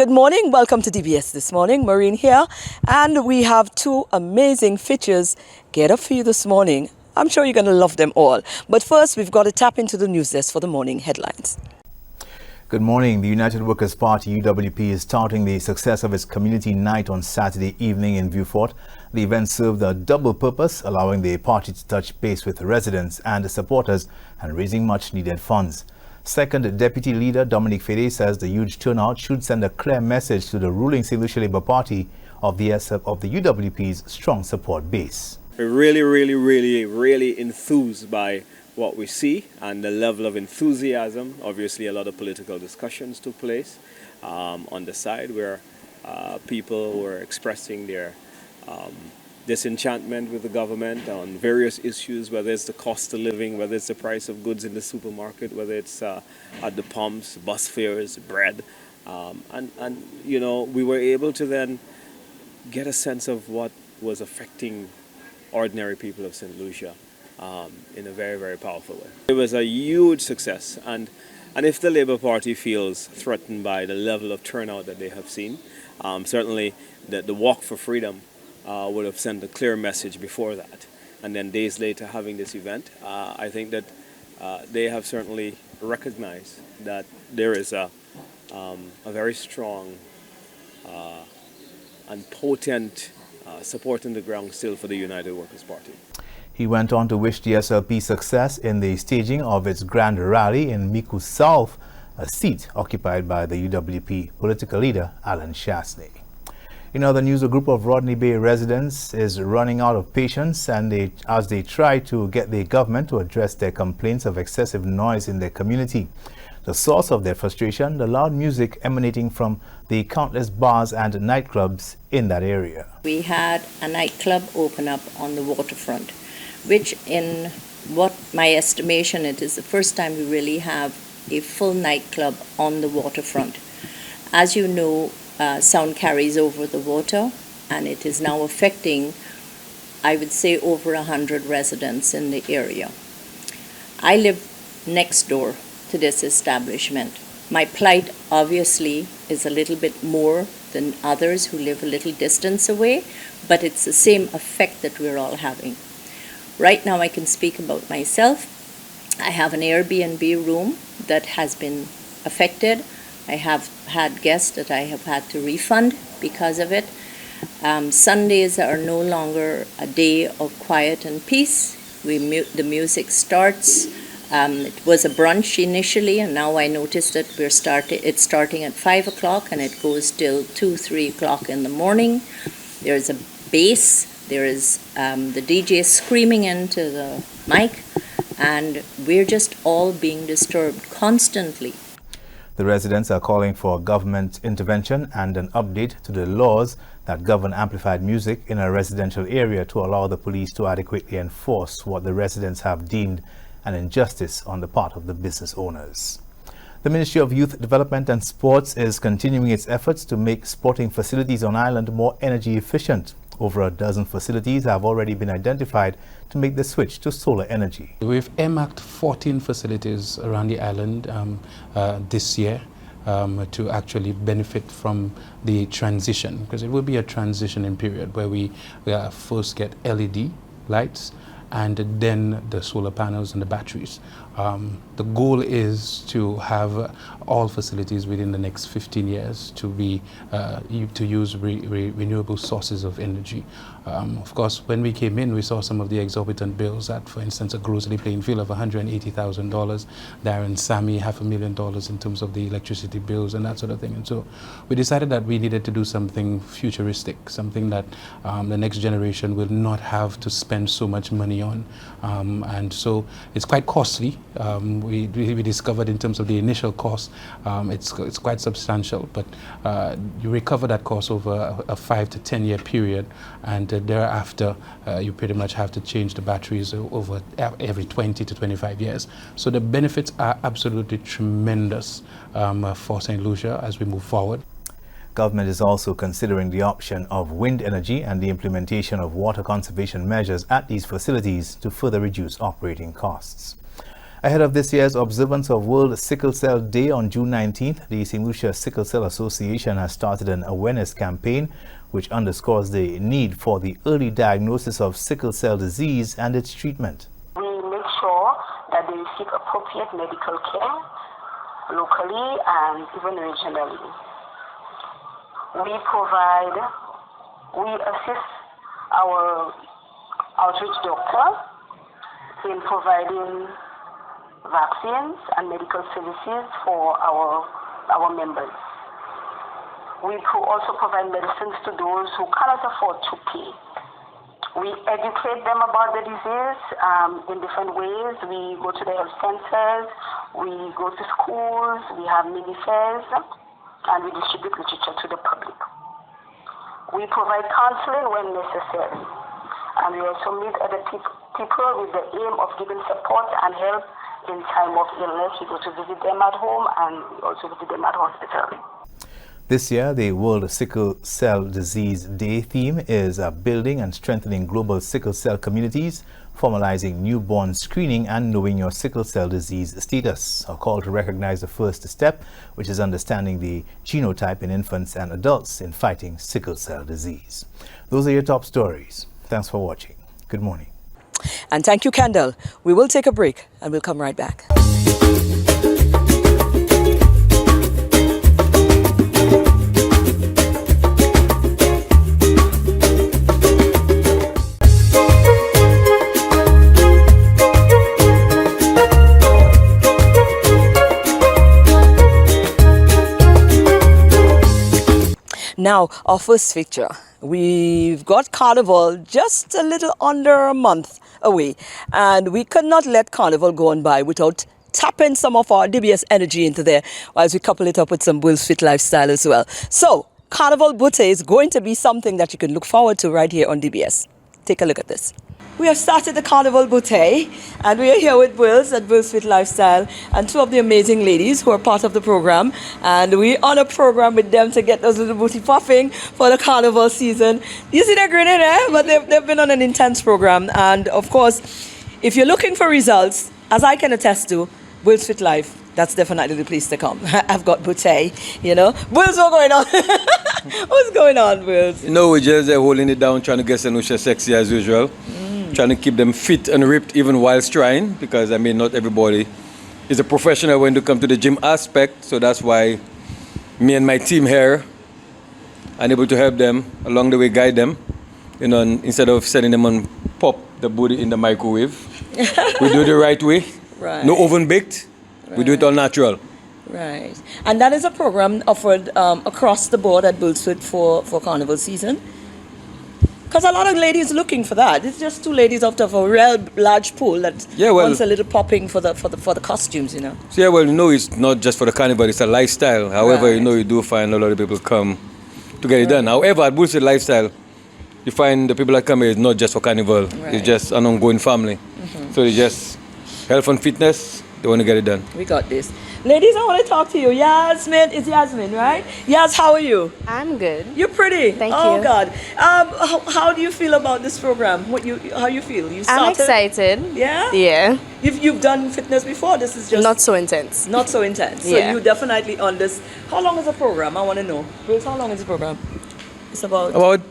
Good morning. Welcome to DBS This Morning. Maureen here. And we have two amazing features get up for you this morning. I'm sure you're going to love them all. But first, we've got to tap into the news desk for the morning headlines. Good morning. The United Workers' Party, UWP, is touting the success of its community night on Saturday evening in Vieux-Fort. The event served a double purpose, allowing the party to touch base with residents and supporters and raising much needed funds. Second Deputy Leader Dominic Fede says the huge turnout should send a clear message to the ruling St. Lucia Labour Party of the UWP's strong support base. We're really enthused by what we see and the level of enthusiasm. Obviously, a lot of political discussions took place on the side where people were expressing their disenchantment with the government on various issues, whether it's the cost of living, whether it's the price of goods in the supermarket, whether it's at the pumps, bus fares, bread. And you know, we were able to then get a sense of what was affecting ordinary people of St. Lucia in a very powerful way. It was a huge success, and if the Labour Party feels threatened by the level of turnout that they have seen, certainly the Walk for Freedom would have sent a clear message before that. And then days later having this event, I think that they have certainly recognized that there is a very strong and potent support on the ground still for the United Workers' Party. He went on to wish the SLP success in the staging of its grand rally in Miku South, a seat occupied by the UWP political leader Alan Shastney. In other news, a group of Rodney Bay residents is running out of patience as they try to get the government to address their complaints of excessive noise in their community. The source of their frustration, the loud music emanating from the countless bars and nightclubs in that area. We had a nightclub open up on the waterfront, which in what my estimation, it is the first time we really have a full nightclub on the waterfront. As you know, sound carries over the water, and it is now affecting, I would say, over 100 residents in the area. I live next door to this establishment. My plight obviously is a little bit more than others who live a little distance away, but it's the same effect that we're all having. Right now I can speak about myself. I have an Airbnb room that has been affected. I have had guests that I have had to refund because of it. Sundays are no longer a day of quiet and peace. The music starts. It was a brunch initially, and now I noticed that it's starting at 5 o'clock and it goes till 2, 3 o'clock in the morning. There's a bass. There is the DJ screaming into the mic, and we're just all being disturbed constantly. The residents are calling for government intervention and an update to the laws that govern amplified music in a residential area to allow the police to adequately enforce what the residents have deemed an injustice on the part of the business owners. The Ministry of Youth Development and Sports is continuing its efforts to make sporting facilities on island more energy efficient. Over a dozen facilities have already been identified to make the switch to solar energy. We've earmarked 14 facilities around the island this year to actually benefit from the transition, because it will be a transitioning period where we first get LED lights and then the solar panels and the batteries. The goal is to have all facilities within the next 15 years to be to use renewable sources of energy. Of course, when we came in, we saw some of the exorbitant bills at, for instance, a grocery playing field of $180,000, Darren Sammy $500,000 in terms of the electricity bills and that sort of thing. And so we decided that we needed to do something futuristic, something that the next generation will not have to spend so much money on. And so it's quite costly. We discovered in terms of the initial cost, it's quite substantial, but you recover that cost over a 5 to 10 year period, and thereafter you pretty much have to change the batteries over every 20 to 25 years. So the benefits are absolutely tremendous for St. Lucia as we move forward. Government is also considering the option of wind energy and the implementation of water conservation measures at these facilities to further reduce operating costs. Ahead of this year's observance of World Sickle Cell Day on June 19th, the St. Lucia Sickle Cell Association has started an awareness campaign which underscores the need for the early diagnosis of sickle cell disease and its treatment. We make sure that they receive appropriate medical care locally and even regionally. We assist our outreach doctor in providing vaccines and medical services for our members. We also provide medicines to those who cannot afford to pay. We educate them about the disease in different ways. We go to the health centers, we go to schools, we have mini fairs, and we distribute literature to the public. We provide counseling when necessary, and we also meet other people with the aim of giving support and help in time of illness. We go to visit them at home and we also visit them at hospital. This year, the World Sickle Cell Disease Day theme is building and strengthening global sickle cell communities, formalizing newborn screening and knowing your sickle cell disease status. A call to recognize the first step, which is understanding the genotype in infants and adults in fighting sickle cell disease. Those are your top stories. Thanks for watching. Good morning. And thank you, Kendall. We will take a break and we'll come right back. Now, our first feature. We've got Carnival just a little under a month away, and we could not let Carnival go on by without tapping some of our DBS energy into there as we couple it up with some Will's Fit lifestyle as well. So, Carnival Bootay is going to be something that you can look forward to right here on DBS. Take a look at this. We have started the Carnival Bootay, and we are here with Will's at Will's Fit Lifestyle and two of the amazing ladies who are part of the program. And we're on a program with them to get those little booty popping for the Carnival season. You see they're grinning, eh? But they've been on an intense program. And of course, if you're looking for results, as I can attest to, Will's Fit Life, that's definitely the place to come. I've got Bootay, you know. Will's, what's going on? What's going on, Will's? You know, we're just holding it down, trying to get St. Lucia sexy as usual. Trying to keep them fit and ripped even whilst trying, because I mean not everybody is a professional when they come to the gym aspect, so that's why me and my team here are able to help them along the way, guide them, you know, instead of sending them on pop the booty in the microwave. We do it the right way. Right. No oven baked. Right. We do it all natural. Right. And that is a program offered across the board at Bullsford for Carnival season. Because a lot of ladies looking for that. It's just two ladies out of a real large pool that wants a little popping for the costumes, you know. So yeah, well, you know, it's not just for the carnival, it's a lifestyle. However, Right. you know, you do find a lot of people come to get it done. However, at Bullshit Lifestyle, you find the people that come here is not just for carnival. Right. It's just an ongoing family. So it's just health and fitness, they want to get it done. We got this. Ladies, I want to talk to you. Yasmin, it's Yasmin, right? Yas, how are you? I'm good. You're pretty. Thank Oh, you. God. How do you feel about this program? How you feel? You started? I'm excited. Yeah? Yeah. You've done fitness before. This is just Not so intense. not so intense. So Yeah. you definitely on this. How long is the program? I want to know. Bruce, how long is the program? It's about. About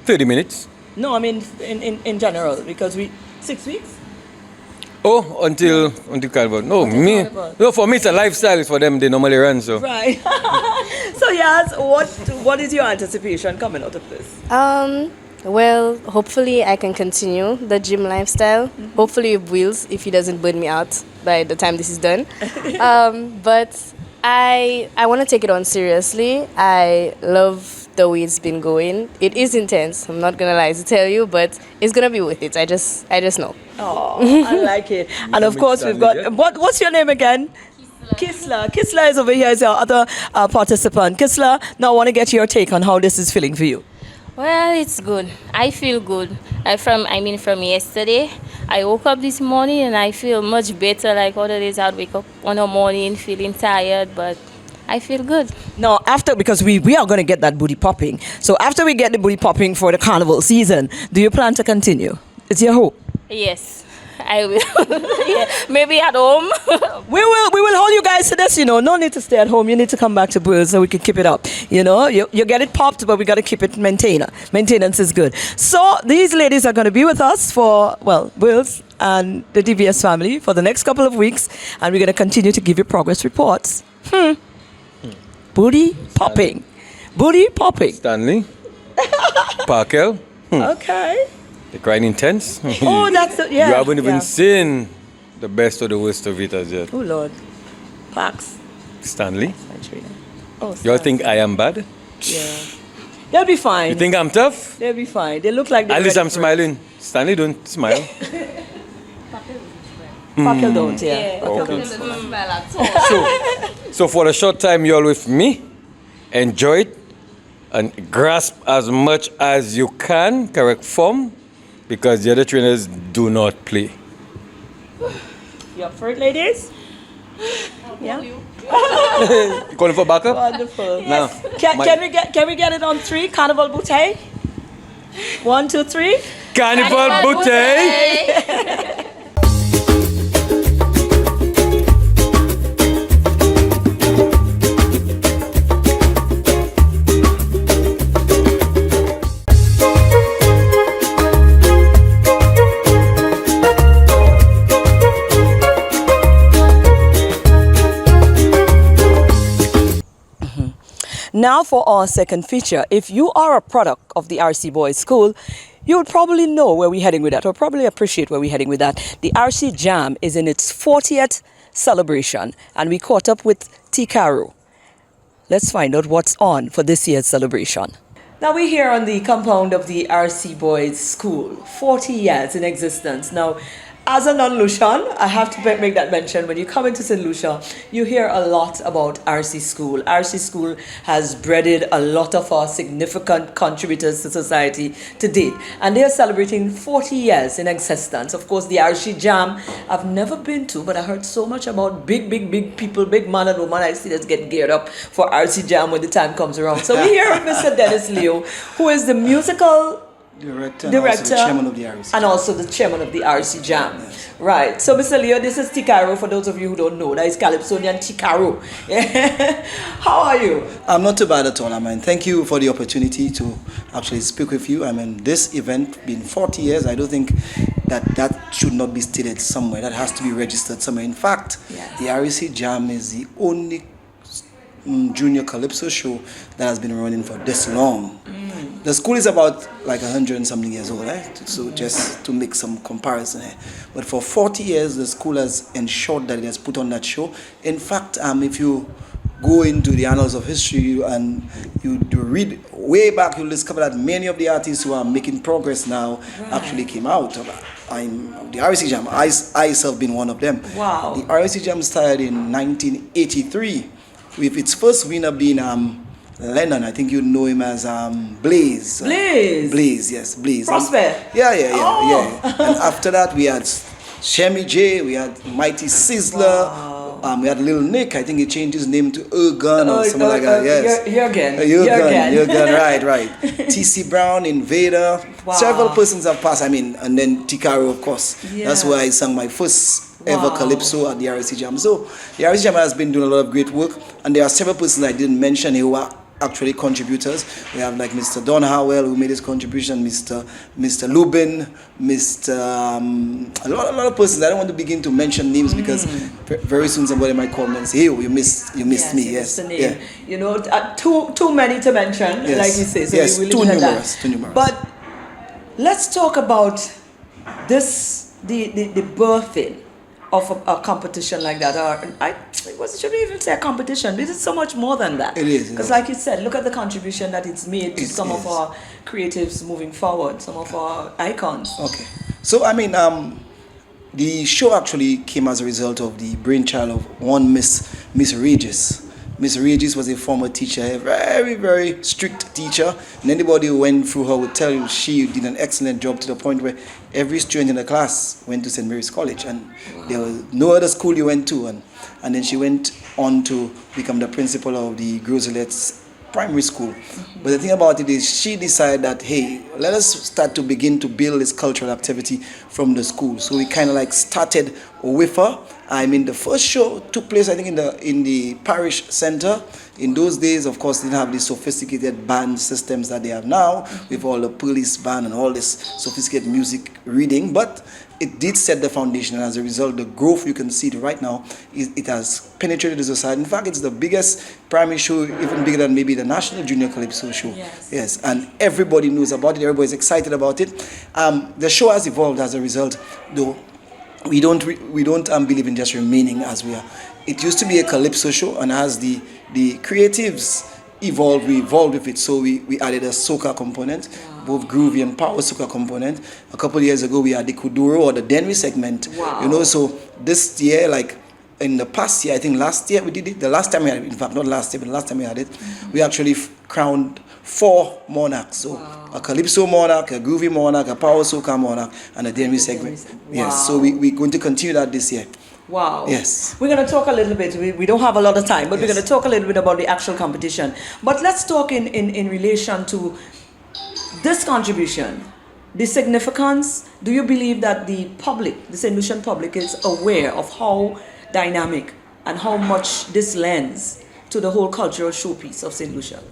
30 minutes. No, I mean in general, because 6 weeks. Oh, until carnival. No, Carnival. no, for me it's a lifestyle. It's for them, they normally run, so. Right. So Yas, what is your anticipation coming out of this? Well, hopefully I can continue the gym lifestyle. Hopefully with Wheels, if he doesn't burn me out by the time this is done. But I want to take it on seriously. I love the way it's been going. It is intense. I'm not gonna lie to tell you, but it's gonna be worth it. I just know. Oh, I like it. And of course, we've got what's your name again? Kisla. Kisla is over here as our other participant. Kisla, now I want to get your take on how this is feeling for you. Well, it's good. I feel good. From yesterday, I woke up this morning and I feel much better. Like other days, I'd wake up on a morning feeling tired, but I feel good. Now, because we are going to get that booty popping. So after we get the booty popping for the carnival season, do you plan to continue? It's your hope. Yes, I will. Yeah, maybe at home. We will hold you guys to this, No need to stay at home. You need to come back to Bulls so we can keep it up. You get it popped, but we got to keep it maintained. Maintenance is good. So these ladies are going to be with us for, Bulls and the DBS family for the next couple of weeks, and we're going to continue to give you progress reports. Booty popping. Booty popping. Stanley. Parkel. Okay. The crying intense. Oh, that's the, yeah. You haven't even yeah. seen the best or the worst of it as yet. Oh, Lord. Pax. Stanley. Oh, Y'all Stanley. think I am bad? Yeah. They'll be fine. You think I'm tough? They'll be fine. They look like they're At least ready I'm for it. smiling. Stanley don't smile. Pakel don't, yeah. Pakel Okay. don't. So for the short time you're with me, enjoy it and grasp as much as you can, correct form, because the other trainers do not play. You up for it, ladies? Yeah. You calling for backup? Wonderful. Now, Can we get it on 3? Carnival Bootay? 1, 2, 3. Carnival Bootay. Now for our second feature. If you are a product of the RC Boys School, you would probably know where we're heading with that, or probably appreciate where we're heading with that. The RC Jam is in its 40th celebration, and we caught up with Tikaru. Let's find out what's on for this year's celebration. Now we're here on the compound of the RC Boys School, 40 years in existence. Now, as a non-Lucian, I have to make that mention. When you come into St. Lucia, you hear a lot about RC School. RC School has breeded a lot of our significant contributors to society to date. And they are celebrating 40 years in existence. Of course, the RC Jam, I've never been to, but I heard so much about big people, big man and woman. I see that's getting geared up for RC Jam when the time comes around. So we're here with Mr. Dennis Leo, who is the musical director and also the chairman of the RC Jam. Yes. Right. So, Mr. Leo, this is Tikaru. For those of you who don't know, that is Calypsonian Tikaru. How are you? I'm not too bad at all. Thank you for the opportunity to actually speak with you. This event being 40 years, I don't think that should not be stated somewhere. That has to be registered somewhere. In fact, yes. The RC Jam is the only junior calypso show that has been running for this long. The school is about like 100 and something years old, right? So just to make some comparison here. But for 40 years, the school has ensured that it has put on that show. In fact, if you go into the annals of history and you read way back, you'll discover that many of the artists who are making progress now actually came out of the RC Jam. I myself been one of them. Wow. The RC Jam started in 1983 with its first winner being Lennon. I think you know him as Blaze. Blaze, yes, Blaze. Prosper. Yeah. And after that, we had Shemi J, we had Mighty Sizzler, wow. We had Lil Nick. I think he changed his name to Ergun or something like that. Yes. Jurgen. Right. TC Brown, Invader. Wow. Several persons have passed. And then Tikaru, of course. Yeah. That's where I sang my first ever calypso at the RC Jam. So the RC Jam has been doing a lot of great work, and there are several persons I didn't mention who are actually contributors. We have like Mr. Don Howell, who made his contribution, Mr. Lubin, a lot of persons. I don't want to begin to mention names because very soon somebody might call me and say, "Hey, you missed me." Yes, the name. Yeah. Too many to mention, yes. Like you say. So yes, we too numerous. But let's talk about this, the birthing of a competition like that, shouldn't even say a competition. This is so much more than that. It is. Because like you said, look at the contribution that it's made to some of our creatives moving forward, some of our icons. Okay. So, the show actually came as a result of the brainchild of one Miss Regis. Miss Regis was a former teacher, a very, very strict teacher. And anybody who went through her would tell you she did an excellent job to the point where every student in the class went to St. Mary's College. And there was no other school you went to. And then she went on to become the principal of the Groselet's primary school. But the thing about it is she decided that, hey, let us start to begin to build this cultural activity from the school. So we kind of like started with her. I mean, the first show took place, I think, in the parish center. In those days, of course, they didn't have the sophisticated band systems that they have now, with all the police band and all this sophisticated music reading. But it did set the foundation, and as a result, the growth you can see right now, it has penetrated the society. In fact, it's the biggest primary show, even bigger than maybe the National Junior Calypso show. Yes, and everybody knows about it. Everybody's excited about it. The show has evolved as a result, though. We don't believe in just remaining as we are. It used to be a calypso show, and as the creatives evolved, we evolved with it. So we added a soca component, both groovy and power soca component. A couple of years ago, we had the kuduro or the denry segment. You know, so this year, like in the past year, I think last year we did it. The last time we had it, in fact, not last year, but the last time we had it, we actually crowned 4 monarchs. So a calypso monarch, a groovy monarch, a power soca monarch, and a denry segment. Yes, so we're going to continue that this year. Wow. Yes. We're going to talk a little bit. We don't have a lot of time, but we're going to talk a little bit about the actual competition. But let's talk in relation to this contribution, the significance. Do you believe that the public, the St. Lucian public, is aware of how dynamic and how much this lends to the whole cultural showpiece of St. Lucia?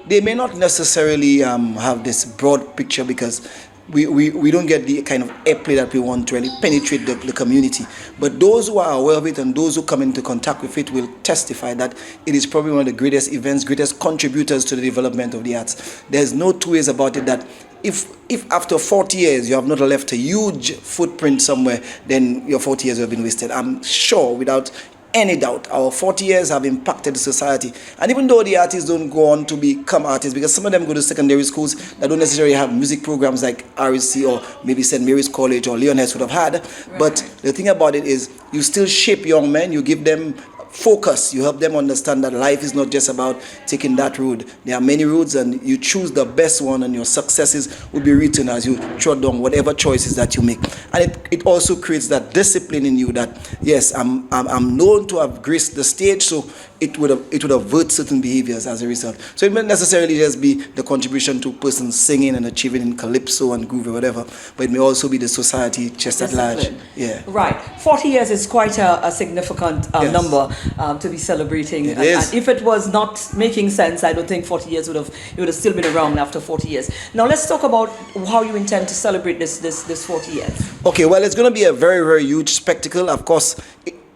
They may not necessarily have this broad picture, because we don't get the kind of airplay that we want to really penetrate the community. But those who are aware of it and those who come into contact with it will testify that it is probably one of the greatest events, greatest contributors to the development of the arts. There's no two ways about it that if after 40 years you have not left a huge footprint somewhere, then your 40 years have been wasted. I'm sure, without any doubt, our 40 years have impacted society. And even though the artists don't go on to become artists, because some of them go to secondary schools that don't necessarily have music programs like RSC or maybe St. Mary's College or Leoness would have had. Right. But the thing about it is, you still shape young men, you give them focus, you help them understand that life is not just about taking that road. There are many roads, and you choose the best one, and your successes will be written as you trod down whatever choices that you make. And it also creates that discipline in you that, yes, I'm known to have graced the stage, so it would avert certain behaviors as a result. So it may not necessarily just be the contribution to persons singing and achieving in calypso and groove or whatever, but it may also be the society just at large. Yeah. Right. 40 years is quite a significant number to be celebrating. It is. And if it was not making sense, I don't think 40 years would have still been around after 40 years. Now let's talk about how you intend to celebrate this 40 years. Okay, well, it's going to be a very, very huge spectacle. Of course,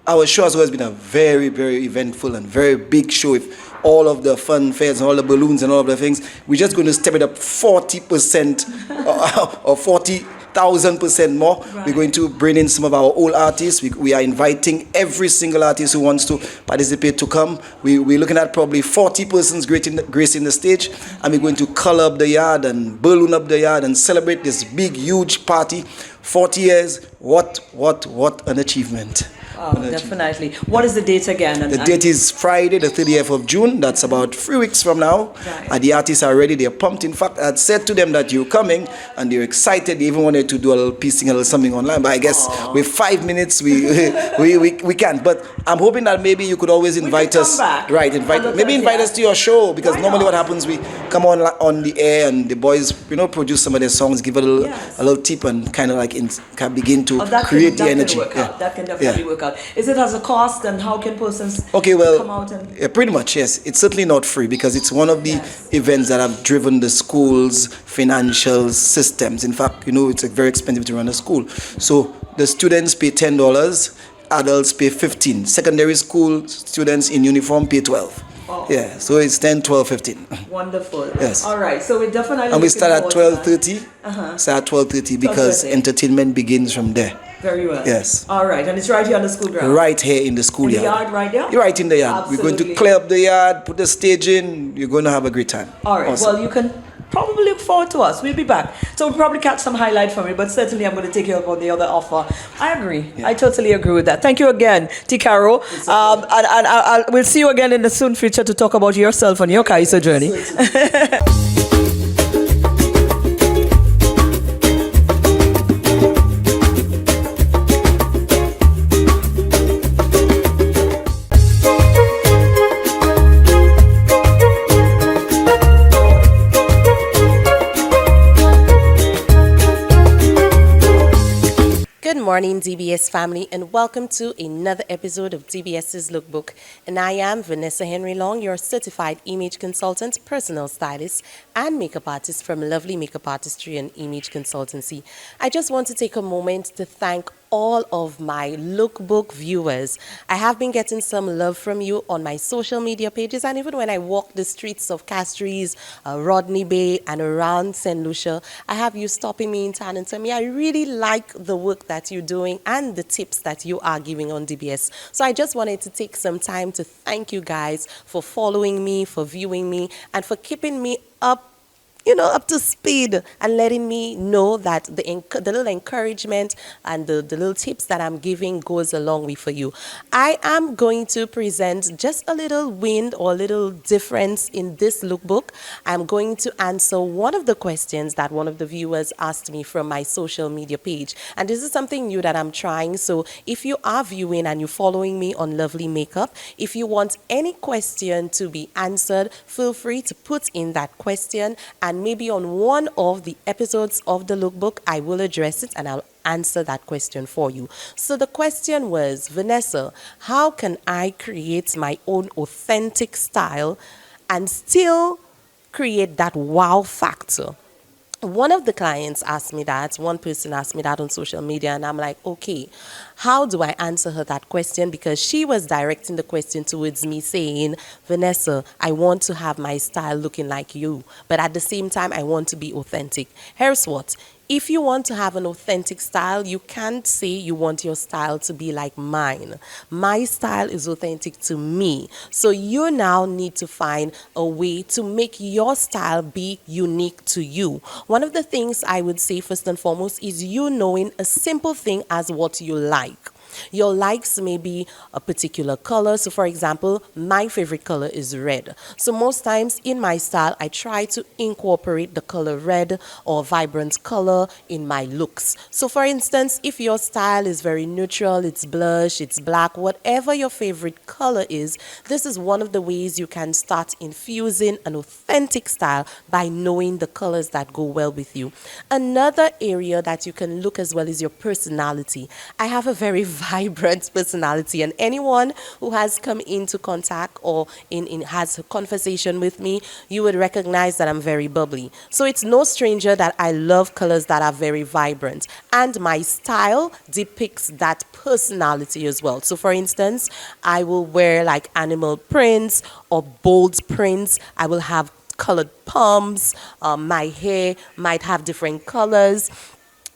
our show has always been a very, very eventful and very big show with all of the fun fairs and all the balloons and all of the things. We're just going to step it up 40% or 40,000% more. Right. We're going to bring in some of our old artists. We are inviting every single artist who wants to participate to come. We're looking at probably 40 persons gracing the stage, and we're going to color up the yard and balloon up the yard and celebrate this big, huge party. 40 years, what an achievement. Oh, definitely. What is the date again? The date is Friday, the 30th of June. That's about 3 weeks from now. Right. And the artists are ready. They're pumped. In fact, I had said to them that you're coming, and they're excited. They even wanted to do a little piecing, a little something online. But I guess with 5 minutes, we can't. But I'm hoping that maybe you could always invite us. Back. Right, invite us to your show, because normally what happens, we come on the air and the boys, produce some of their songs, give it a little tip, and kind of like can begin to create the energy. That can definitely work out. Is it as a cost, and how can persons come out and... pretty much, yes. It's certainly not free, because it's one of the events that have driven the school's financial systems. In fact, it's very expensive to run a school. So the students pay $10, adults pay $15. Secondary school students in uniform pay $12. Oh. Yeah, so it's 10, 12, 15. Wonderful. Yes. All right, so we definitely... And we start at 12:30. Start at 12:30 because entertainment begins from there. Very well. Yes. All right, and it's right here on the school ground? Right here in the school yard. In the yard, right there? You're right in the yard. Absolutely. We're going to clear up the yard, put the stage in. You're going to have a great time. All right, awesome. Well, you can probably look forward to us. We'll be back. So we'll probably catch some highlight from it, but certainly I'm going to take you up on the other offer. I agree. Yeah. I totally agree with that. Thank you again, T. Carol. And we'll see you again in the soon future to talk about yourself and your Kaiser journey. morning, DBS family, and welcome to another episode of DBS's Lookbook. And I am Vanessa Henry Long, your certified image consultant, personal stylist, and makeup artist from Lovely Makeup Artistry and Image Consultancy. I just want to take a moment to thank all of my lookbook viewers. I have been getting some love from you on my social media pages, and even when I walk the streets of Castries, Rodney Bay, and around St. Lucia, I have you stopping me in town and telling me I really like the work that you're doing and the tips that you are giving on DBS. So I just wanted to take some time to thank you guys for following me, for viewing me, and for keeping me up to speed and letting me know that the little encouragement and the little tips that I'm giving goes a long way for you. I am going to present just a little win or a little difference in this lookbook. I'm going to answer one of the questions that one of the viewers asked me from my social media page. And this is something new that I'm trying. So if you are viewing and you're following me on Lovely Makeup, if you want any question to be answered, feel free to put in that question, and maybe on one of the episodes of the lookbook, I will address it and I'll answer that question for you. So the question was, Vanessa, how can I create my own authentic style and still create that wow factor? One of the clients asked me that, one person asked me that on social media, and I'm like, okay, how do I answer her that question? Because she was directing the question towards me saying, Vanessa, I want to have my style looking like you, but at the same time, I want to be authentic. Here's what. If you want to have an authentic style, you can't say you want your style to be like mine. My style is authentic to me. So you now need to find a way to make your style be unique to you. One of the things I would say first and foremost is you knowing a simple thing as what you like. Your likes may be a particular color. So for example, my favorite color is red. So most times in my style, I try to incorporate the color red or vibrant color in my looks. So for instance, if your style is very neutral, it's blush, it's black, whatever your favorite color is, this is one of the ways you can start infusing an authentic style by knowing the colors that go well with you. Another area that you can look as well is your personality. I have a very vibrant personality, and anyone who has come into contact or has a conversation with me, you would recognize that I'm very bubbly. So it's no stranger that I love colors that are very vibrant, and my style depicts that personality as well. So for instance, I will wear like animal prints or bold prints. I will have colored palms. My hair might have different colors.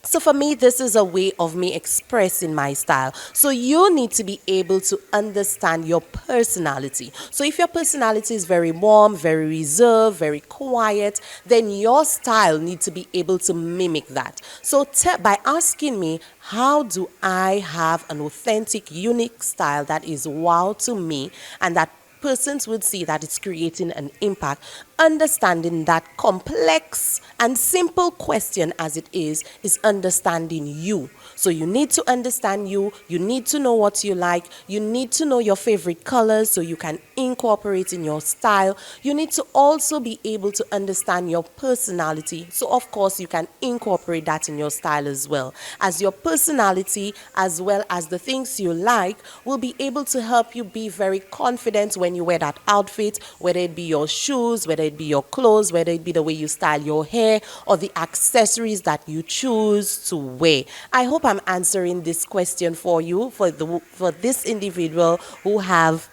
So for me, this is a way of me expressing my style. So you need to be able to understand your personality. So if your personality is very warm, very reserved, very quiet, then your style needs to be able to mimic that. So by asking me, how do I have an authentic, unique style that is wow to me and that persons would see that it's creating an impact? Understanding that complex and simple question as it is understanding you. So you need to understand you need to know what you like, you need to know your favorite colors so you can incorporate in your style. You need to also be able to understand your personality, so of course you can incorporate that in your style as well. As your personality as well as the things you like will be able to help you be very confident when you wear that outfit, whether it be your shoes, whether it be your clothes, whether it be the way you style your hair or the accessories that you choose to wear. I hope I'm answering this question for you, for this individual who have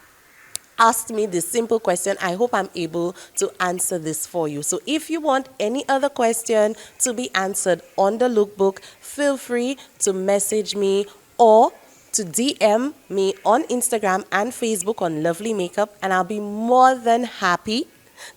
asked me this simple question. I hope I'm able to answer this for you. So if you want any other question to be answered on the lookbook, feel free to message me or to DM me on Instagram and Facebook on Lovely Makeup, and I'll be more than happy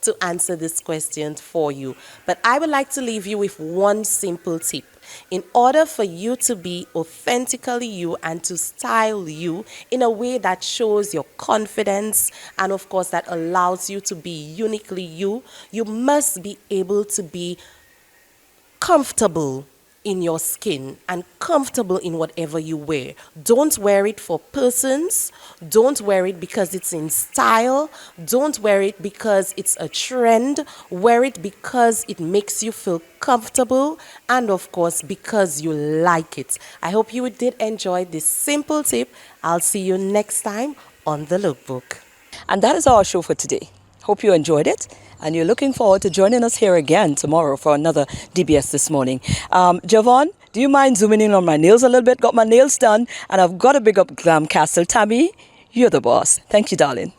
to answer this question for you. But I would like to leave you with one simple tip. In order for you to be authentically you and to style you in a way that shows your confidence and of course that allows you to be uniquely you, you must be able to be comfortable in your skin and comfortable in whatever you wear. Don't wear it for persons. Don't wear it because it's in style. Don't wear it because it's a trend. Wear it because it makes you feel comfortable and of course because you like it. I hope you did enjoy this simple tip. I'll see you next time on the Lookbook. And that is our show for today. Hope you enjoyed it. And you're looking forward to joining us here again tomorrow for another DBS This Morning. Javon, do you mind zooming in on my nails a little bit? Got my nails done, and I've got to big up Glam Castle. Tammy, you're the boss. Thank you, darling.